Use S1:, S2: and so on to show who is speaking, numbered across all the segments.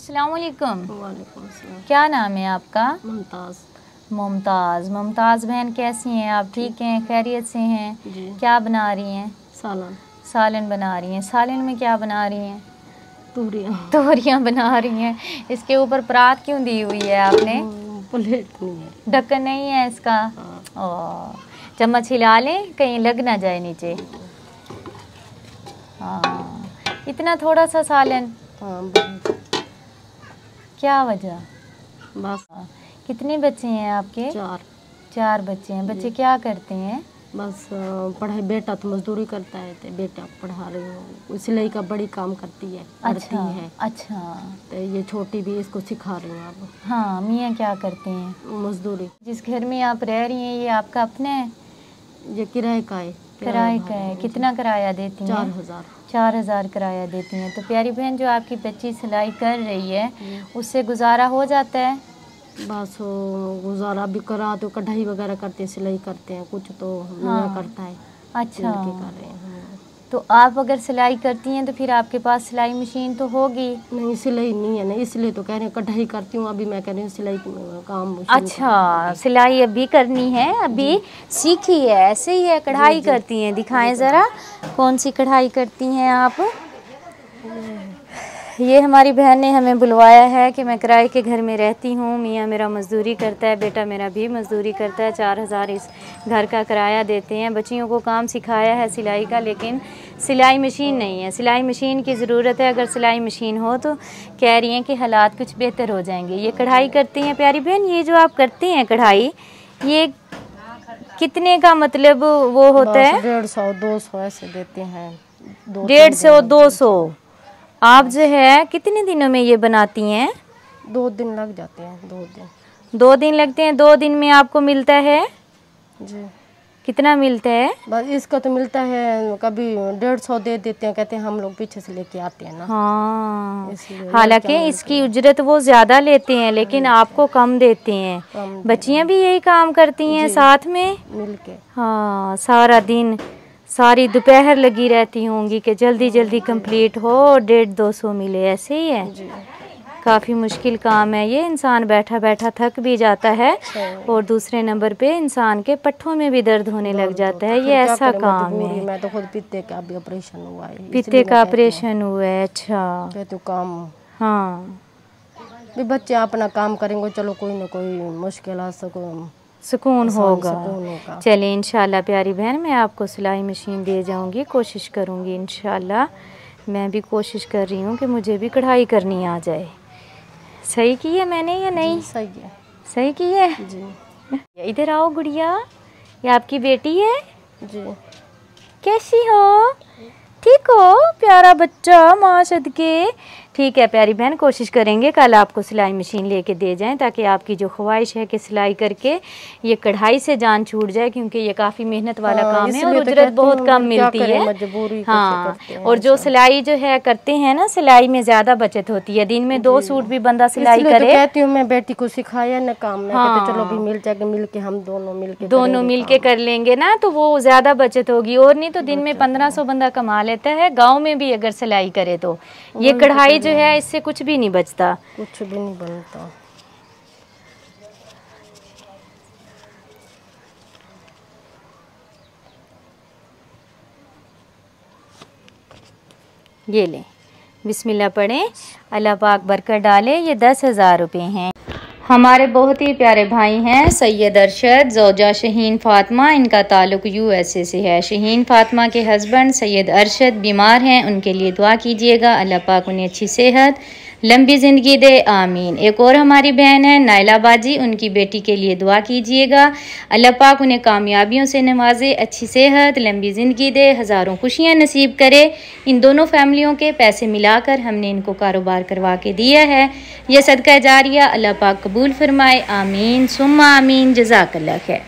S1: अस्सलाम वालेकुम।
S2: वालेकुम अस्सलाम।
S1: क्या नाम है आपका?
S2: मुमताज़।
S1: मुमताज़ बहन कैसी हैं आप? ठीक हैं, खैरियत से हैं?
S2: जी।
S1: क्या बना रही हैं?
S2: सालन
S1: बना रही हैं। सालन में क्या बना रही हैं?
S2: तोरियां
S1: बना रही हैं। इसके ऊपर परात क्यों दी हुई है आपने?
S2: प्लेट नहीं है,
S1: ढक्कन नहीं है इसका। चम्मच हिला लें कहीं लग ना जाए नीचे। हाँ, इतना थोड़ा सा सालन? क्या वजह?
S2: बस।
S1: कितने बच्चे हैं आपके? 4 बच्चे हैं। बच्चे क्या करते हैं?
S2: बस पढ़ाई। बेटा तो मजदूरी करता है, तो बेटा पढ़ा रही हूँ। सिलाई का बड़ी काम करती है, पढ़ती है।
S1: अच्छा।
S2: तो ये छोटी भी इसको सिखा रही हूँ अब।
S1: हाँ, मियाँ क्या करते हैं?
S2: मजदूरी।
S1: जिस घर में आप रह रही हैं ये आपका अपना है?
S2: ये किराए का है।
S1: किराए का है। कितना किराया देती हैं?
S2: 4000।
S1: 4000 किराया देती हैं। तो प्यारी बहन, जो आपकी बच्ची सिलाई कर रही है उससे गुजारा हो जाता है?
S2: बस गुजारा भी करा तो कढ़ाई वगैरह करते हैं, सिलाई करते हैं, कुछ तो मियाँ करता है।
S1: अच्छा।
S2: कर रहे हैं।
S1: तो आप अगर सिलाई करती हैं तो फिर आपके पास सिलाई मशीन तो होगी?
S2: नहीं, सिलाई नहीं है ना, इसलिए तो कह रहे हैं कढ़ाई करती हूँ। अभी मैं कह रही हूँ सिलाई काम।
S1: अच्छा, सिलाई अभी करनी है, अभी सीखी है? ऐसे ही है, कढ़ाई करती हैं? दिखाएं ज़रा, कौन सी कढ़ाई करती हैं आप? ये हमारी बहन ने हमें बुलवाया है कि मैं किराए के घर में रहती हूँ, मियाँ मेरा मज़दूरी करता है, बेटा मेरा भी मज़दूरी करता है, 4000 इस घर का किराया देते हैं। बच्चियों को काम सिखाया है सिलाई का, लेकिन सिलाई मशीन नहीं है। सिलाई मशीन की ज़रूरत है। अगर सिलाई मशीन हो तो कह रही हैं कि हालात कुछ बेहतर हो जाएंगे। ये कढ़ाई करती हैं प्यारी बहन? ये जो आप करती हैं कढ़ाई, ये कितने का मतलब वो होता है?
S2: 150-200 ऐसे देते हैं।
S1: 150-200। आप जो है कितने दिनों में ये बनाती हैं?
S2: 2 दिन लग जाते हैं।
S1: 2 दिन लगते हैं। 2 दिन में आपको मिलता है
S2: जी?
S1: कितना मिलता है?
S2: बस इसका तो मिलता है, कभी 150 दे देते हैं, कहते हैं हम लोग पीछे से लेके आते हैं ना।
S1: हाँ, हालांकि इसकी उजरत वो ज़्यादा लेते हैं, लेकिन आपको कम देते हैं। बच्चियाँ भी यही काम करती हैं साथ में मिलके? हाँ, सारा दिन सारी दोपहर लगी रहती होंगी कि जल्दी जल्दी कंप्लीट हो और 150-200 मिले, ऐसे ही है? काफ़ी मुश्किल काम है ये। इंसान बैठा बैठा थक भी जाता है और दूसरे नंबर पे इंसान के पट्ठों में भी दर्द होने लग जाता है। ये ऐसा काम है।
S2: मैं तो खुद पित्ते का भी ऑपरेशन हुआ है।
S1: पित्ते का ऑपरेशन हुआ है? अच्छा।
S2: तो काम।
S1: हाँ,
S2: भी बच्चे अपना काम करेंगे, चलो कोई ना कोई मुश्किल
S1: सुकून होगा। चलिए इंशाल्लाह प्यारी बहन, मैं आपको सिलाई मशीन दे जाऊंगी, कोशिश करूंगी इंशाल्लाह। मैं भी कोशिश कर रही हूँ कि मुझे भी कढ़ाई करनी आ जाए। सही की है मैंने या नहीं?
S2: सही है।
S1: सही की है
S2: जी।
S1: इधर आओ गुड़िया, ये आपकी बेटी है
S2: जी।
S1: कैसी हो? ठीक हो? प्यारा बच्चा, माँ सदके। ठीक है प्यारी बहन, कोशिश करेंगे कल आपको सिलाई मशीन लेके दे जाएं, ताकि आपकी जो ख्वाहिश है कि सिलाई करके ये कढ़ाई से जान छूट जाए, क्योंकि ये काफ़ी मेहनत वाला काम है और उजरत बहुत कम मिलती है। हाँ, और जो सिलाई जो है करते हैं ना, सिलाई में ज़्यादा बचत होती है। दिन में 2 सूट भी बंदा सिलाई करे।
S2: कहती हूँ मैं बेटी को सिखाया ना काम में। हाँ, चलो भी मिल जाएगा, मिलके हम दोनों
S1: मिलके कर लेंगे ना, तो वो ज़्यादा बचत होगी। और नहीं तो दिन में 1500 बंदा कमा लेता है। गाँव में भी अगर सिलाई करे तो ये कढ़ाई जो है इससे कुछ भी नहीं बचता,
S2: कुछ भी नहीं बनता।
S1: ये ले, बिस्मिल्लाह पढ़ें, अल्लाह पाक बरकत डाले। ये 10,000 रुपये हैं। हमारे बहुत ही प्यारे भाई हैं सैयद अरशद, ज़ौजा शहीन फ़ातिमा। इनका ताल्लुक USA से है। शहीन फ़ातिमा के हस्बैंड सैयद अरशद बीमार हैं, उनके लिए दुआ कीजिएगा, अल्लाह पाक उन्हें अच्छी सेहत लंबी ज़िंदगी दे, आमीन। एक और हमारी बहन है नाइला बाजी, उनकी बेटी के लिए दुआ कीजिएगा, अल्लाह पाक उन्हें कामयाबियों से नवाजे, अच्छी सेहत लंबी ज़िंदगी दे, हज़ारों खुशियाँ नसीब करे। इन दोनों फैमिलियों के पैसे मिलाकर हमने इनको कारोबार करवा के दिया है। यह सदका जारिया अल्लाह पाक कबूल फरमाए, आमीन सुम्मा आमीन। जज़ाकल्लाह खैर।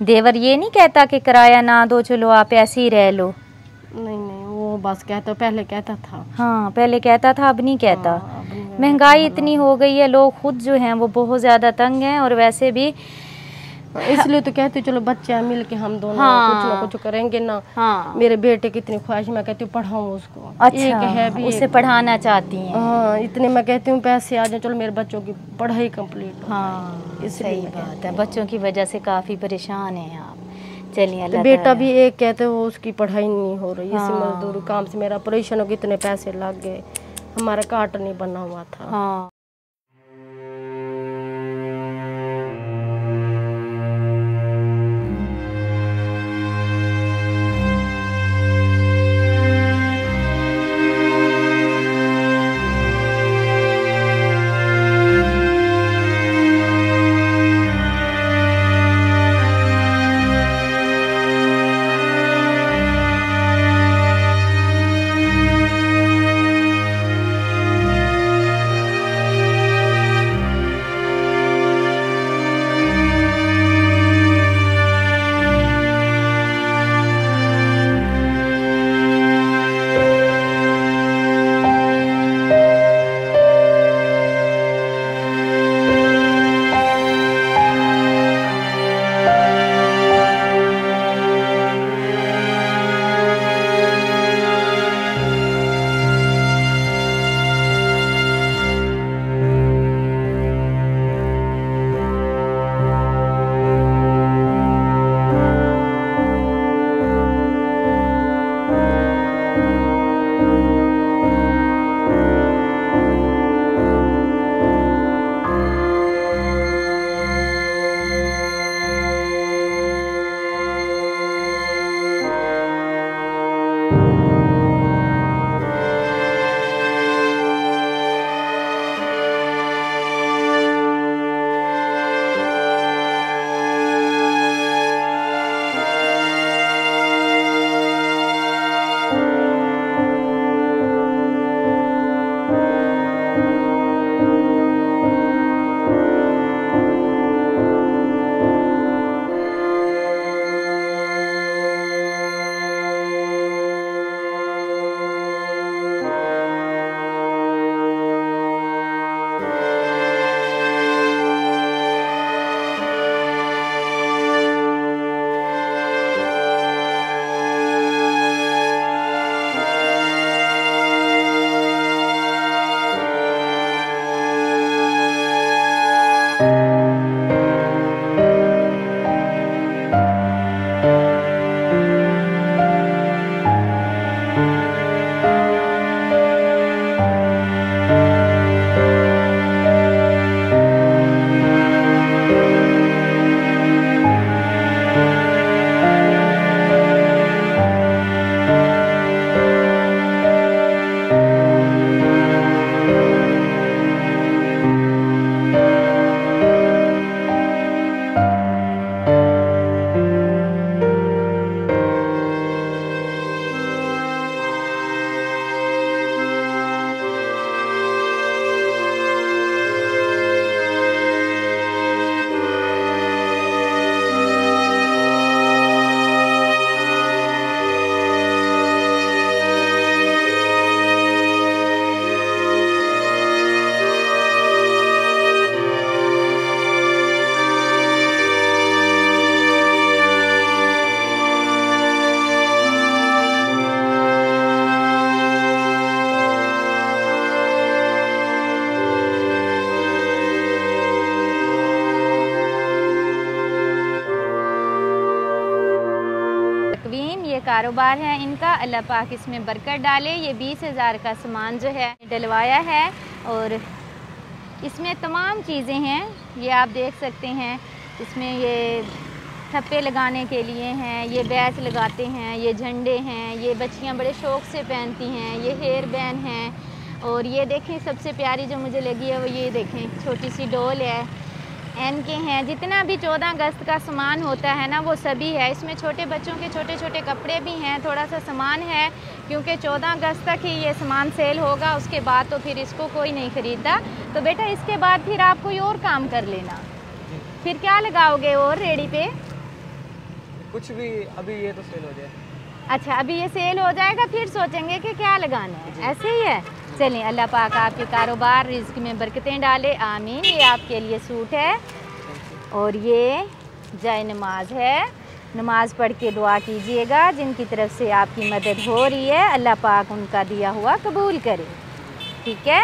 S1: देवर ये नहीं कहता कि किराया ना दो, चलो आप ऐसे ही रह लो?
S2: नहीं, वो बस कहता, पहले कहता था।
S1: हाँ, पहले कहता था, अब नहीं कहता। महंगाई इतनी हो गई है, लोग खुद जो हैं वो बहुत ज़्यादा तंग हैं, और वैसे भी
S2: इसलिए तो कहती हूँ चलो बच्चे मिल के हम दोनों कुछ ना कुछ करेंगे ना।
S1: हाँ।
S2: मेरे बेटे की इतनी ख्वाहिश, मैं कहती हूँ पढ़ाऊँ उसको।
S1: अच्छा,
S2: एक है भी,
S1: उसे पढ़ाना चाहती हैं।
S2: हाँ, इतने मैं कहती हूँ पैसे आ जाए, चलो मेरे बच्चों की पढ़ाई कंप्लीट।
S1: हाँ,
S2: इसलिए
S1: सही बात है, बच्चों की वजह से काफ़ी परेशान हैं आप। चलिए
S2: तो बेटा भी एक कहते वो उसकी पढ़ाई नहीं हो रही, इसी मजदूरी काम से मेरा ऑपरेशन हो, कितने पैसे लग गए, हमारा कार्ड नहीं बना हुआ था।
S1: हाँ। ये कारोबार है इनका, अल्लाह पाक इसमें बरकत डाले। ये 20,000 का सामान जो है डलवाया है और इसमें तमाम चीज़ें हैं, ये आप देख सकते हैं। इसमें ये ठप्पे लगाने के लिए हैं, ये बैच लगाते हैं, ये झंडे हैं, ये बच्चियां बड़े शौक़ से पहनती हैं, ये हेयर बैन हैं। और ये देखें सबसे प्यारी जो मुझे लगी है वो ये देखें, छोटी सी डोल है, एन के हैं। जितना भी 14 अगस्त का सामान होता है ना वो सभी है इसमें। छोटे बच्चों के छोटे छोटे कपड़े भी हैं, थोड़ा सा सामान है क्योंकि 14 अगस्त तक ही ये सामान सेल होगा, उसके बाद तो फिर इसको कोई नहीं ख़रीदता। तो बेटा इसके बाद फिर आप कोई और काम कर लेना, फिर क्या लगाओगे और रेडी पे?
S3: कुछ भी, अभी ये तो सेल हो जाए।
S1: अच्छा, अभी ये सेल हो जाएगा फिर सोचेंगे कि क्या लगाना है, ऐसे ही है। चलिए, अल्लाह पाक आपके कारोबार रिज़्क में बरकतें डाले, आमीन। ये आपके लिए सूट है और ये जय नमाज है। नमाज पढ़ के दुआ कीजिएगा, जिनकी तरफ से आपकी मदद हो रही है अल्लाह पाक उनका दिया हुआ कबूल करे, ठीक है।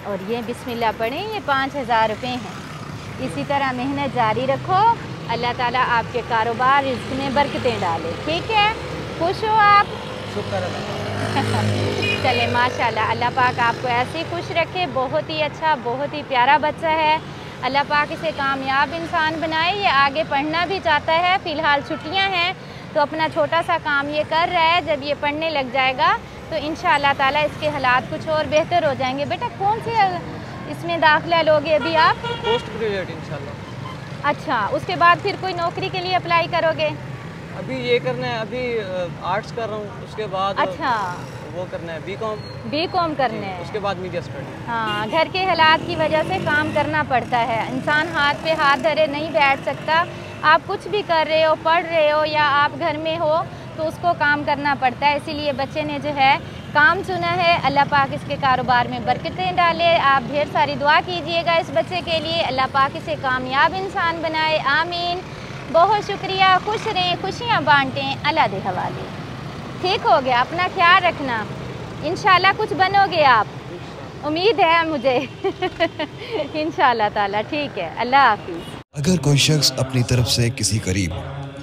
S1: और ये बिस्मिल्लाह पढ़ें, ये 5000 रुपये हैं। इसी तरह मेहनत जारी रखो, अल्लाह ताला आपके कारोबार रिज़्क़ में बरकतें डाले, ठीक है। खुश हो आप?
S3: शुक्र है।
S1: चले माशाल्लाह, अल्लाह पाक आपको ऐसे ही खुश रखे। बहुत ही अच्छा, बहुत ही प्यारा बच्चा है। अल्लाह पाक इसे कामयाब इंसान बनाए। ये आगे पढ़ना भी चाहता है, फ़िलहाल छुट्टियां हैं तो अपना छोटा सा काम ये कर रहा है। जब ये पढ़ने लग जाएगा तो इंशाअल्लाह ताला इसके हालात कुछ और बेहतर हो जाएंगे। बेटा कौन से इसमें दाखिला लोगे अभी आप?
S3: पोस्ट ग्रेजुएट इंशाल्लाह।
S1: अच्छा, उसके बाद फिर कोई नौकरी के लिए अप्लाई करोगे?
S3: अभी ये करना है, अभी आर्ट्स कर रहा हूँ, उसके बाद
S1: अच्छा,
S3: वो करना है
S1: बीकॉम करना है,
S3: उसके बाद मीडिया स्टडी।
S1: हाँ, घर के हालात की वजह से काम करना पड़ता है। इंसान हाथ पे हाथ धरे नहीं बैठ सकता। आप कुछ भी कर रहे हो, पढ़ रहे हो या आप घर में हो तो उसको काम करना पड़ता है। इसीलिए बच्चे ने जो है काम चुना है। अल्लाह पाक इसके कारोबार में बरकतें डाले। आप ढेर सारी दुआ कीजिएगा इस बच्चे के लिए, अल्लाह पाक इसे कामयाब इंसान बनाए, आमीन। बहुत शुक्रिया, खुश रहें, खुशियाँ बांटें, अल्लाह दे हवाले। ठीक हो गया, अपना ख्याल रखना, इंशाल्लाह कुछ बनोगे आप, उम्मीद है मुझे। इंशाल्लाह ताला, ठीक है, अल्लाह हाफिज़।
S4: अगर कोई शख्स अपनी तरफ से किसी गरीब,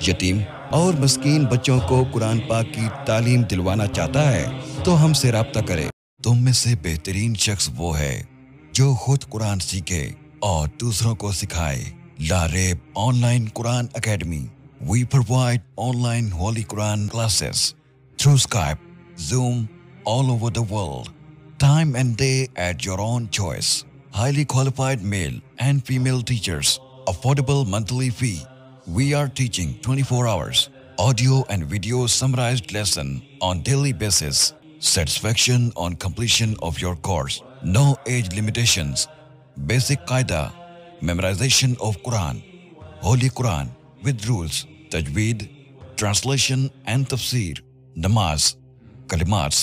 S4: यतीम और मस्कीन बच्चों को कुरान पाक की तालीम दिलवाना चाहता है तो हमसे राब्ता करे। तुम में से बेहतरीन शख्स वो है जो खुद कुरान सीखे और दूसरों को सिखाए। Laraib online Quran academy. We provide online Holy Quran classes through Skype, Zoom, all over the world. Time and day at your own choice. Highly qualified male and female teachers. Affordable monthly fee. We are teaching 24 hours. Audio and video summarized lesson on daily basis. Satisfaction on completion of your course. No age limitations. Basic Qaida. Memorization of Quran. Holy Quran with rules. Tajweed, translation and tafsir, namaz, kalimats,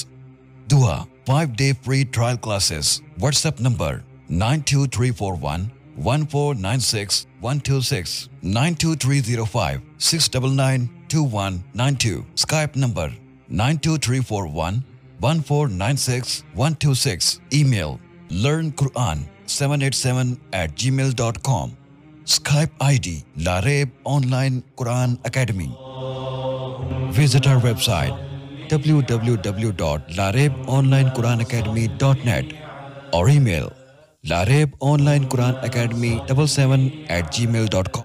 S4: dua, 5-day free trial classes. WhatsApp number 92341 1496 126 92305 699 2192. Skype number 92341 1496 126. Email learnquran787@gmail.com. Skype ID Lareeb Online Quran Academy. Visit our website www.lareebonlinequranacademy.net or email lareebonlinequranacademy77@gmail.com.